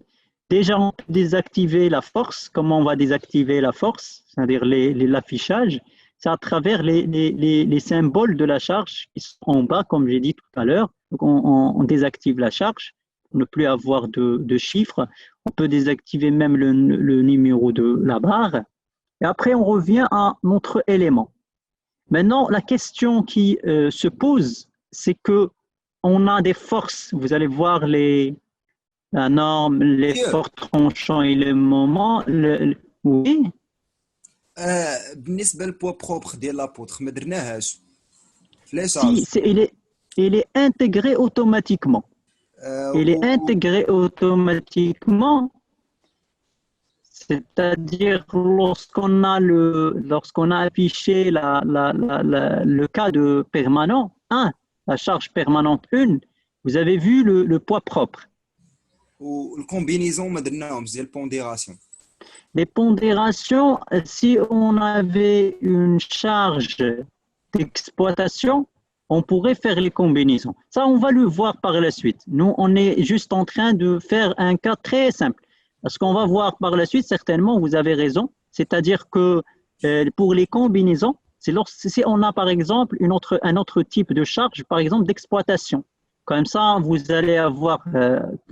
Déjà on peut désactiver la force. Comment on va désactiver la force, c'est-à-dire l'affichage? C'est à travers les symboles de la charge qui sont en bas, comme j'ai dit tout à l'heure. Donc, on désactive la charge pour ne plus avoir de chiffres. On peut désactiver même le numéro de la barre. Et après, on revient à notre élément. Maintenant, la question qui se pose, c'est que on a des forces. Vous allez voir la norme, les forces tranchants et les moments. Oui. بالنسبه للبوا بروبر ديال لابوتر ما درناهاش في Si, il est intégré automatiquement. Il est intégré automatiquement, c'est-à-dire lorsqu'on a affiché le cas de permanent 1, la charge permanente 1, vous avez vu le poids propre. والكومبينيزون ما درناهمش ديال البونديراسيون. Les pondérations, si on avait une charge d'exploitation, on pourrait faire les combinaisons. Ça, on va le voir par la suite. Nous, on est juste en train de faire un cas très simple. Parce qu'on va voir par la suite, certainement, vous avez raison. C'est-à-dire que pour les combinaisons, si on a par exemple un autre type de charge, par exemple d'exploitation. Comme ça, vous allez avoir,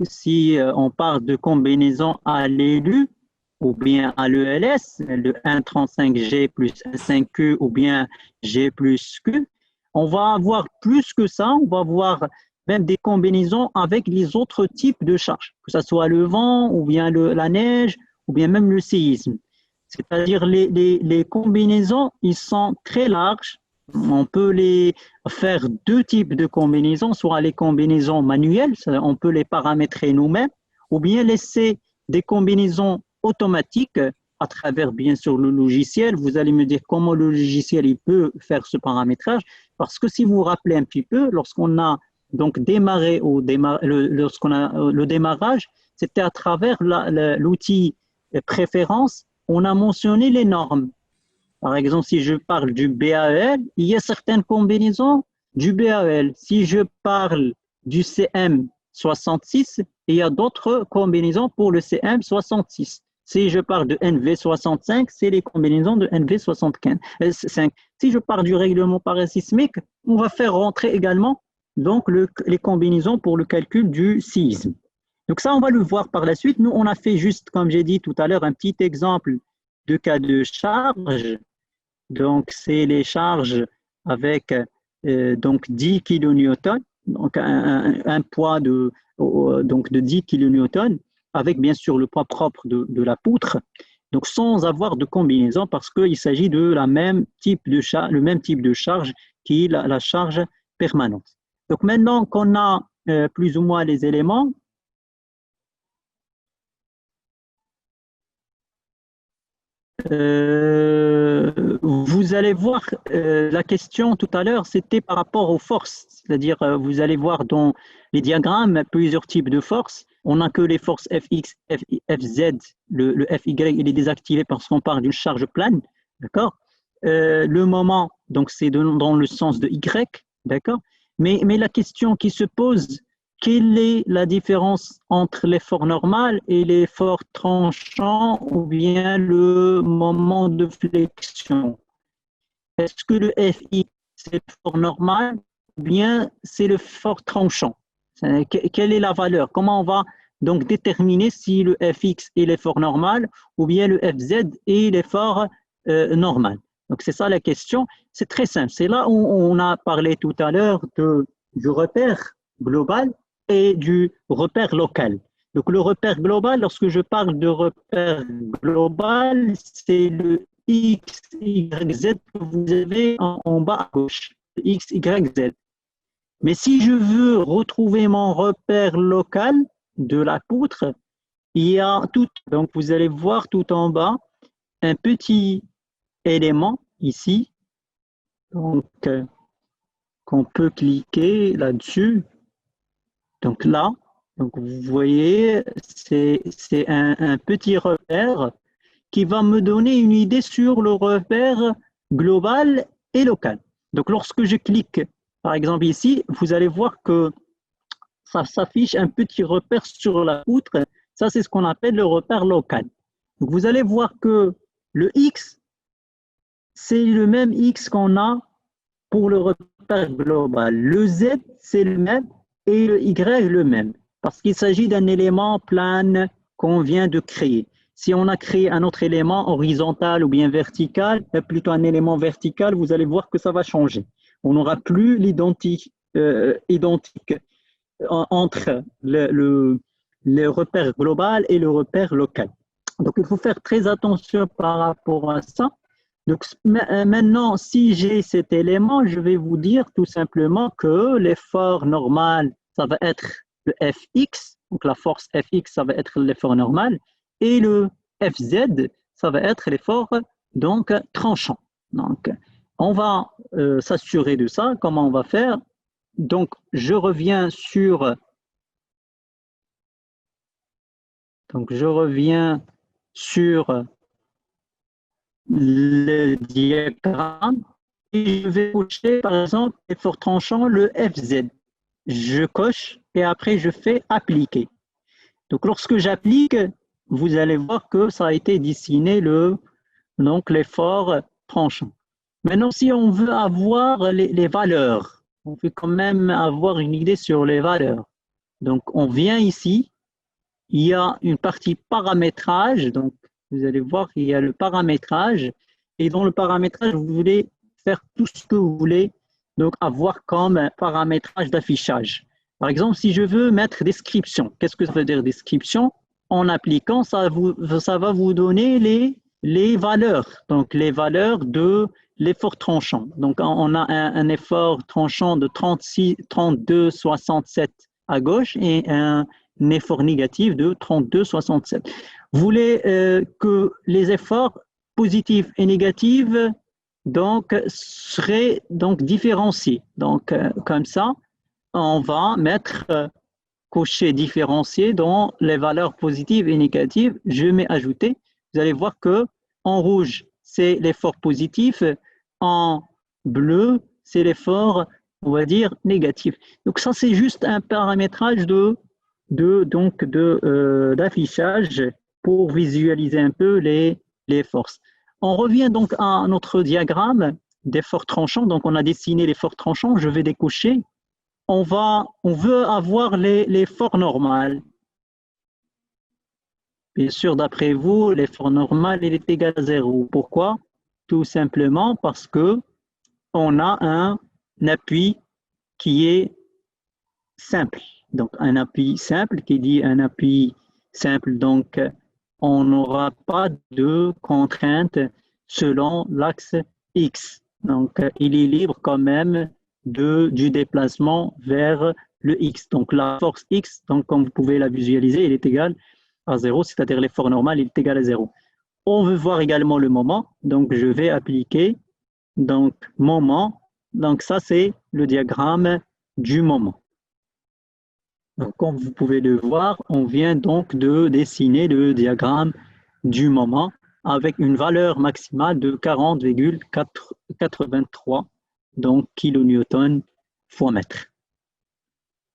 si on parle de combinaison à l'élu, ou bien à l'ELS, le 1,35G plus 1,5Q ou bien G plus Q, on va avoir plus que ça, on va avoir même des combinaisons avec les autres types de charges, que ce soit le vent ou bien la neige ou bien même le séisme. C'est-à-dire les combinaisons, ils sont très larges. On peut les faire deux types de combinaisons, soit les combinaisons manuelles, on peut les paramétrer nous-mêmes, ou bien laisser des combinaisons automatiques à travers bien sûr le logiciel. Vous allez me dire comment le logiciel il peut faire ce paramétrage, parce que si vous vous rappelez un petit peu, lorsqu'on a donc démarré lorsqu'on a le démarrage, c'était à travers l'outil préférence, on a mentionné les normes. Par exemple, si je parle du BAEL, il y a certaines combinaisons du BAEL. Si je parle du CM66, il y a d'autres combinaisons pour le CM66. Si je parle de NV65, c'est les combinaisons de NV65. Si je parle du règlement parasismique, on va faire rentrer également donc les combinaisons pour le calcul du séisme. Donc ça, on va le voir par la suite. Nous, on a fait juste, comme j'ai dit tout à l'heure, un petit exemple de cas de charge. Donc, c'est les charges avec donc 10 kN, donc un poids de 10 kN, avec bien sûr le poids propre de la poutre, donc sans avoir de combinaison parce qu'il s'agit de le même type de charge qui est la charge permanente. Donc maintenant qu'on a plus ou moins les éléments, vous allez voir la question tout à l'heure, c'était par rapport aux forces, c'est-à-dire vous allez voir dans les diagrammes plusieurs types de forces. On n'a que les forces Fx, Fz, le Fy, il est désactivé parce qu'on parle d'une charge plane, d'accord. Le moment, donc c'est dans le sens de Y, d'accord. Mais la question qui se pose, quelle est la différence entre l'effort normal et l'effort tranchant ou bien le moment de flexion? Est-ce que le FI, c'est l'effort normal ou bien c'est l'effort tranchant? Quelle est la valeur? Comment on va donc déterminer si le Fx est l'effort normal ou bien le Fz est l'effort normal? Donc, c'est ça la question. C'est très simple. C'est là où on a parlé tout à l'heure du repère global et du repère local. Donc, le repère global, lorsque je parle de repère global, c'est le X, Y, Z que vous avez en bas à gauche. X, Y, Z. Mais si je veux retrouver mon repère local de la poutre, il y a tout, donc vous allez voir tout en bas, un petit élément ici, donc qu'on peut cliquer là-dessus. Donc là, donc vous voyez, c'est un petit repère qui va me donner une idée sur le repère global et local. Donc lorsque je clique, par exemple ici, vous allez voir que ça s'affiche un petit repère sur la poutre. Ça, c'est ce qu'on appelle le repère local. Donc vous allez voir que le X, c'est le même X qu'on a pour le repère global. Le Z, c'est le même et le Y, le même. Parce qu'il s'agit d'un élément plane qu'on vient de créer. Si on a créé un autre élément horizontal ou bien vertical, plutôt un élément vertical, vous allez voir que ça va changer. On n'aura plus l'identique entre le repère global et le repère local. Donc, il faut faire très attention par rapport à ça. Donc, maintenant, si j'ai cet élément, je vais vous dire tout simplement que l'effort normal, ça va être le Fx, donc la force Fx, ça va être l'effort normal, et le Fz, ça va être l'effort donc tranchant. Donc, on va s'assurer de ça. Comment on va faire? Donc, je reviens sur le diagramme et je vais cocher, par exemple, l'effort tranchant, le Fz. Je coche et après, je fais appliquer. Donc, lorsque j'applique, vous allez voir que ça a été dessiné l'effort tranchant. Maintenant, si on veut avoir les valeurs, on peut quand même avoir une idée sur les valeurs. Donc, on vient ici, il y a une partie paramétrage, donc vous allez voir qu'il y a le paramétrage, et dans le paramétrage, vous voulez faire tout ce que vous voulez, donc avoir comme paramétrage d'affichage. Par exemple, si je veux mettre description, qu'est-ce que ça veut dire description? En appliquant, ça va vous donner les valeurs, donc les valeurs de l'effort tranchant. Donc, on a un effort tranchant de 32,67 à gauche et un effort négatif de 32,67. Vous voulez que les efforts positifs et négatifs donc, seraient donc différenciés. Donc, comme ça, on va mettre cocher différencié dans les valeurs positives et négatives. Je mets ajouter. Vous allez voir que en rouge, c'est l'effort positif. En bleu, c'est l'effort, on va dire, négatif. Donc, ça, c'est juste un paramétrage d'affichage pour visualiser un peu les forces. On revient donc à notre diagramme d'effort tranchant. Donc, on a dessiné l'effort tranchant. Je vais décocher. On veut avoir l'effort normal. Bien sûr, d'après vous, l'effort normal, il est égal à 0. Pourquoi? Tout simplement parce que on a un appui qui est simple. Donc, un appui simple qui dit un appui simple. Donc, on n'aura pas de contrainte selon l'axe X. Donc, il est libre quand même du déplacement vers le X. Donc, la force X, donc, comme vous pouvez la visualiser, elle est égale à 0, c'est-à-dire l'effort normal, il est égal à 0. On veut voir également le moment. Donc, je vais appliquer donc moment. Donc, ça, c'est le diagramme du moment. Donc, comme vous pouvez le voir, on vient donc de dessiner le diagramme du moment avec une valeur maximale de 40,83 donc kilonewton fois mètre.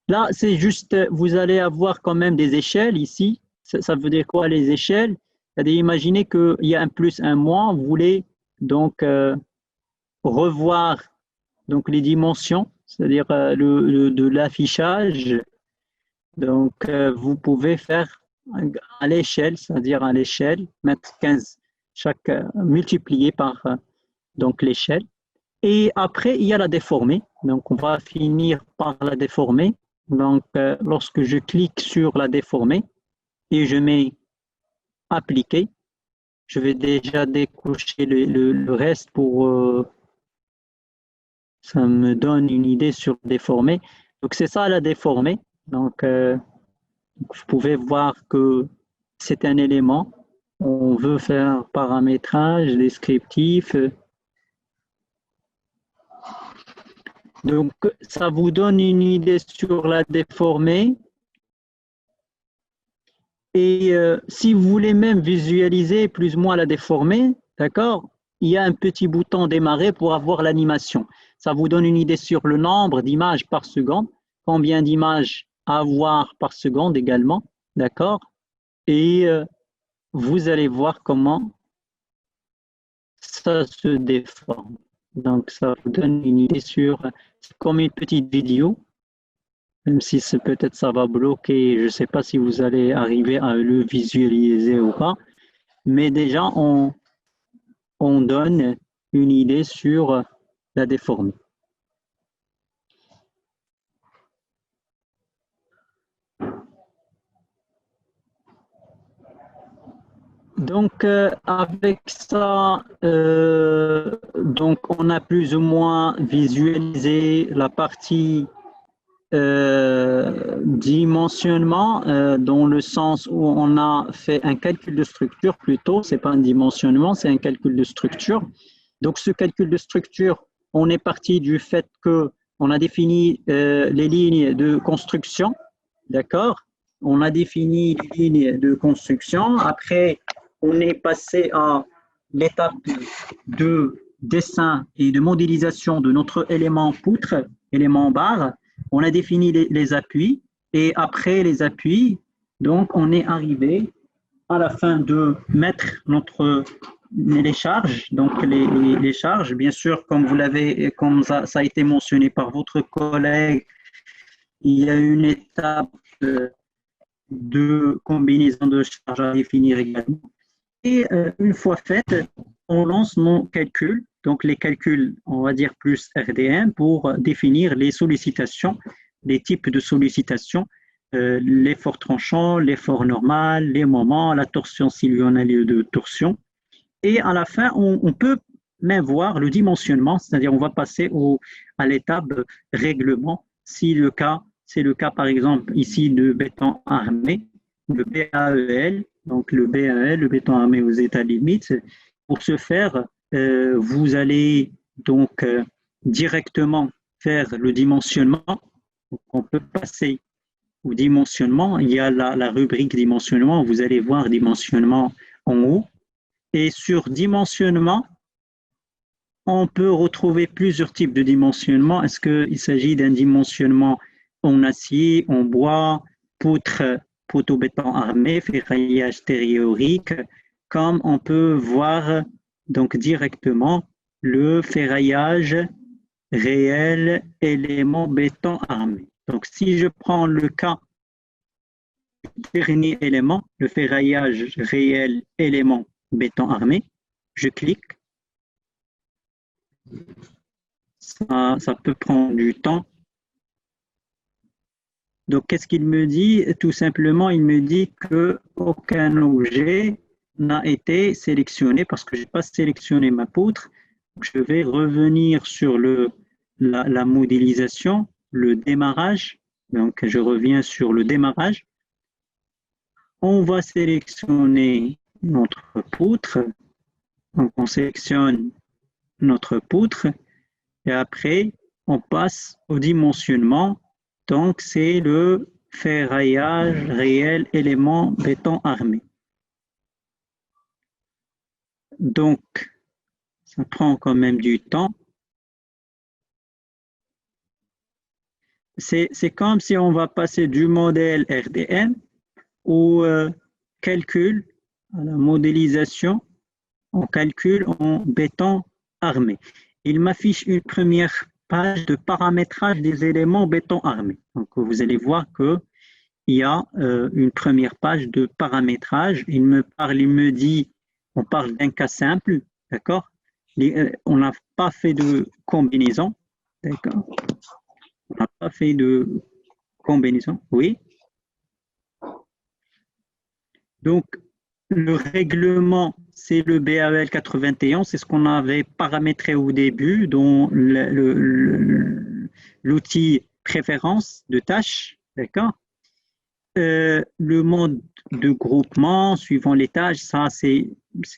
Là, c'est juste, vous allez avoir quand même des échelles ici. Ça veut dire quoi les échelles? C'est-à-dire, imaginez qu'il y a un plus, un moins. Vous voulez donc revoir donc, les dimensions, c'est-à-dire de l'affichage. Donc, vous pouvez faire à l'échelle, c'est-à-dire à l'échelle, mettre 15, chaque multiplié par donc l'échelle. Et après, il y a la déformée. Donc, on va finir par la déformer. Donc, lorsque je clique sur la déformée et je mets appliquer, je vais déjà décocher le reste pour ça me donne une idée sur déformer. Donc, c'est ça la déformée. Donc, vous pouvez voir que c'est un élément. On veut faire paramétrage descriptif. Donc, ça vous donne une idée sur la déformée. Et si vous voulez même visualiser plus ou moins la déformée, d'accord, il y a un petit bouton démarrer pour avoir l'animation. Ça vous donne une idée sur le nombre d'images par seconde, combien d'images à avoir par seconde également, d'accord. Et vous allez voir comment ça se déforme. Donc, ça vous donne une idée sur, c'est comme une petite vidéo, même si peut-être ça va bloquer, je ne sais pas si vous allez arriver à le visualiser ou pas, mais déjà, on donne une idée sur la déformée. Donc, avec ça, donc on a plus ou moins visualisé la partie dimensionnement dans le sens où on a fait un calcul de structure plutôt, c'est pas un dimensionnement, c'est un calcul de structure. Donc, ce calcul de structure, on est parti du fait que on a défini les lignes de construction, d'accord? On a défini les lignes de construction. Après, on est passé à l'étape de dessin et de modélisation de notre élément poutre, élément barre. On a défini les appuis et après les appuis, donc on est arrivé à la fin de mettre les charges, donc les charges, bien sûr, comme ça a été mentionné par votre collègue, il y a une étape de combinaison de charges à définir également. Et une fois faite, on lance nos calculs, donc les calculs, on va dire plus RDM, pour définir les sollicitations, les types de sollicitations, l'effort tranchant, l'effort normal, les moments, la torsion s'il y en a lieu de torsion. Et à la fin, on peut même voir le dimensionnement, c'est-à-dire on va passer à l'étape règlement, si le cas, c'est le cas par exemple ici de béton armé, le BAEL, donc le BAEL, le béton armé aux états limites. Pour ce faire, vous allez donc directement faire le dimensionnement. Donc, on peut passer au dimensionnement. Il y a la rubrique dimensionnement. Vous allez voir dimensionnement en haut. Et sur dimensionnement, on peut retrouver plusieurs types de dimensionnement. Est-ce qu'il s'agit d'un dimensionnement en acier, en bois, poutre, poteau béton armé, ferraillage théorique, comme on peut voir donc directement le ferraillage réel élément béton armé. Donc si je prends le cas du dernier élément, le ferraillage réel élément béton armé, je clique. Ça peut prendre du temps. Donc, qu'est-ce qu'il me dit? Tout simplement, il me dit qu'aucun objet n'a été sélectionné parce que je n'ai pas sélectionné ma poutre. Je vais revenir sur la modélisation, le démarrage. Donc, je reviens sur le démarrage. On va sélectionner notre poutre. Donc, on sélectionne notre poutre et après, on passe au dimensionnement. Donc, c'est le ferraillage réel élément béton armé. Donc, ça prend quand même du temps. c'est comme si on va passer du modèle RDM au calcul, à la modélisation, en calcul en béton armé. Il m'affiche une première page de paramétrage des éléments béton armé. Donc, vous allez voir qu'il y a une première page de paramétrage. Il me dit, on parle d'un cas simple, d'accord? On n'a pas fait de combinaison, d'accord? On n'a pas fait de combinaison, oui. Donc, le règlement, c'est le BAL 81, c'est ce qu'on avait paramétré au début dans l'outil préférence de tâches, d'accord? Le mode de groupement, suivant les tâches, ça c'est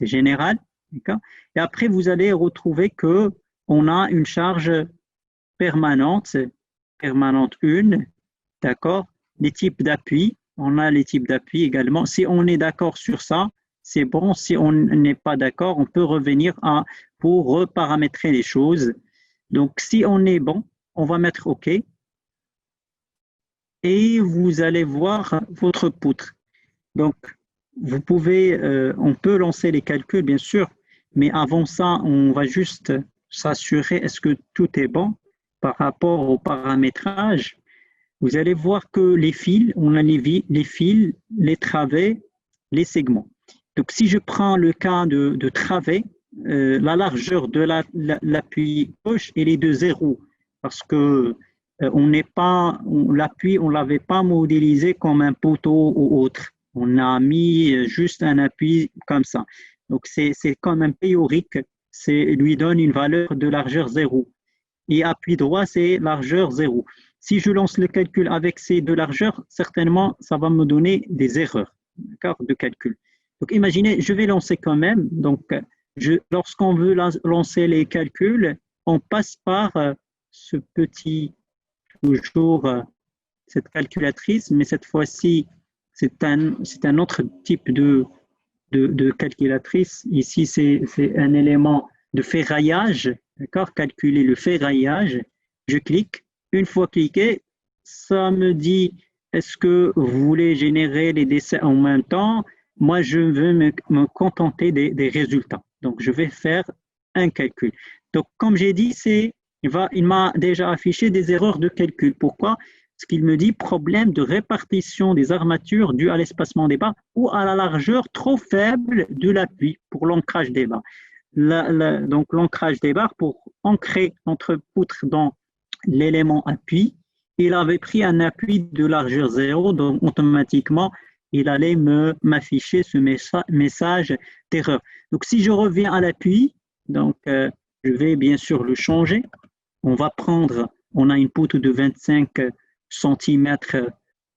général, d'accord? Et après, vous allez retrouver qu'on a une charge permanente 1, d'accord? Les types d'appui, on a les types d'appui également. Si on est d'accord sur ça, c'est bon. Si on n'est pas d'accord, on peut revenir pour reparamétrer les choses. Donc, si on est bon, on va mettre OK. Et vous allez voir votre poutre. Donc, on peut lancer les calculs, bien sûr, mais avant ça, on va juste s'assurer est-ce que tout est bon par rapport au paramétrage. Vous allez voir que les fils, on a les fils, les travées, les segments. Donc, si je prends le cas de travée, la largeur de l'appui gauche, elle est de 0 parce que l'appui, on ne l'avait pas modélisé comme un poteau ou autre. On a mis juste un appui comme ça. Donc, c'est comme un théorique, lui donne une valeur de largeur 0. Et appui droit, c'est largeur 0. Si je lance le calcul avec ces deux largeurs, certainement, ça va me donner des erreurs de calcul. Donc, imaginez, je vais lancer quand même. Donc, lorsqu'on veut lancer les calculs, on passe par cette calculatrice, mais cette fois-ci, c'est un autre type de calculatrice. Ici, c'est un élément de ferraillage, d'accord? Calculer le ferraillage. Je clique. Une fois cliqué, ça me dit est-ce que vous voulez générer les dessins en même temps? Moi, je veux me contenter des résultats. Donc, je vais faire un calcul. Donc, comme j'ai dit, il m'a déjà affiché des erreurs de calcul. Pourquoi? Parce qu'il me dit problème de répartition des armatures dû à l'espacement des barres ou à la largeur trop faible de l'appui pour l'ancrage des barres. Donc, l'ancrage des barres, pour ancrer notre poutre dans l'élément appui, il avait pris un appui de largeur 0, donc automatiquement, il allait m'afficher ce message d'erreur. Donc, si je reviens à l'appui, donc je vais bien sûr le changer. On a une poutre de 25 cm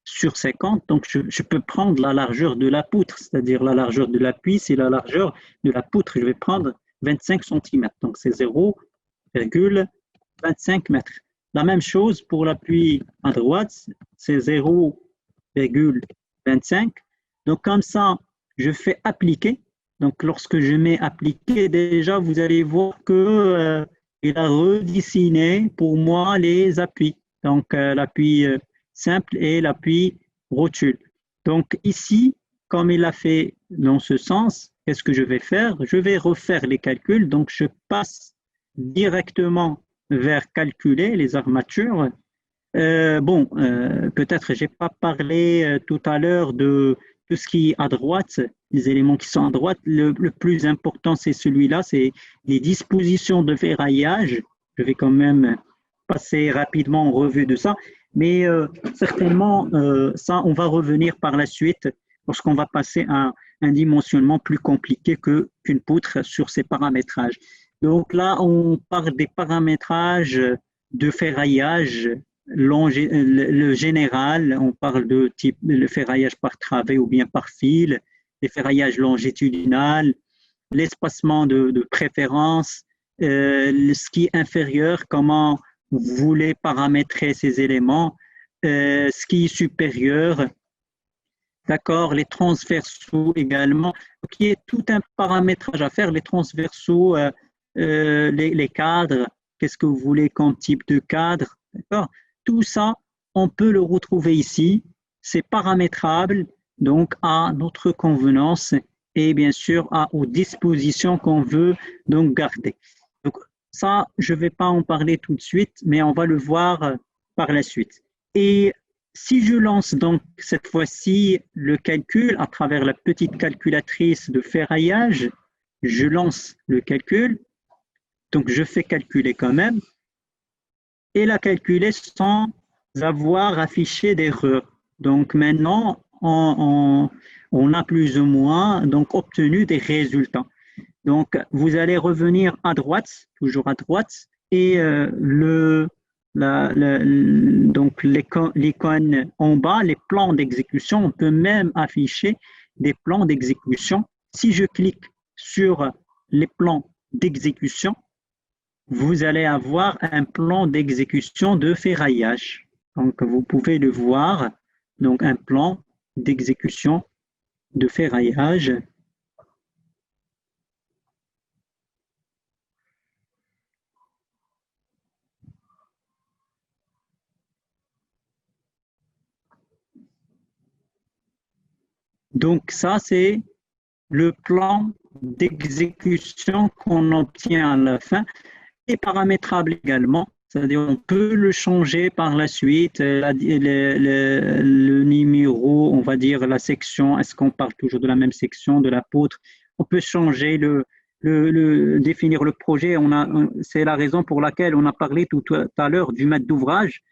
sur 50, donc je peux prendre la largeur de la poutre, c'est-à-dire la largeur de l'appui, c'est la largeur de la poutre. Je vais prendre 25 cm, donc c'est 0,25 mètres. La même chose pour l'appui à droite, c'est 0,25. Donc comme ça, je fais appliquer. Donc lorsque je mets appliquer, déjà vous allez voir que il a redessiné pour moi les appuis. Donc l'appui simple et l'appui rotule. Donc ici, comme il a fait dans ce sens, qu'est-ce que je vais faire? Je vais refaire les calculs. Donc je passe directement vers calculer les armatures. Peut-être je n'ai pas parlé tout à l'heure de tout ce qui est à droite, les éléments qui sont à droite. Le plus important, c'est celui-là, c'est les dispositions de ferraillage. Je vais quand même passer rapidement en revue de ça, mais certainement, ça, on va revenir par la suite lorsqu'on va passer à un dimensionnement plus compliqué qu'une poutre sur ces paramétrages. Donc là, on parle des paramétrages de ferraillage, le général, on parle de type le ferraillage par travée ou bien par fil, les ferraillages longitudinal, l'espacement de préférence, le ski inférieur, comment vous voulez paramétrer ces éléments, ski supérieur, d'accord, les transversaux également. Donc, il y a tout un paramétrage à faire, les transversaux, les cadres, qu'est-ce que vous voulez comme type de cadre, d'accord? Tout ça, on peut le retrouver ici. C'est paramétrable donc à notre convenance et bien sûr aux dispositions qu'on veut donc garder. Donc ça, je ne vais pas en parler tout de suite, mais on va le voir par la suite. Et si je lance donc cette fois-ci le calcul à travers la petite calculatrice de ferraillage, je lance le calcul, donc je fais calculer quand même, et la calculer sans avoir affiché d'erreur. Donc maintenant, on a plus ou moins donc, obtenu des résultats. Donc vous allez revenir à droite, toujours à droite, et donc l'icône en bas, les plans d'exécution, on peut même afficher des plans d'exécution. Si je clique sur les plans d'exécution, vous allez avoir un plan d'exécution de ferraillage. Donc, vous pouvez le voir, donc un plan d'exécution de ferraillage. Donc, ça, c'est le plan d'exécution qu'on obtient à la fin et paramétrable également. C'est-à-dire on peut le changer par la suite, le numéro, on va dire la section, est-ce qu'on parle toujours de la même section, de l'apôtre? On peut changer, définir le projet. C'est la raison pour laquelle on a parlé tout à l'heure du maître d'ouvrage.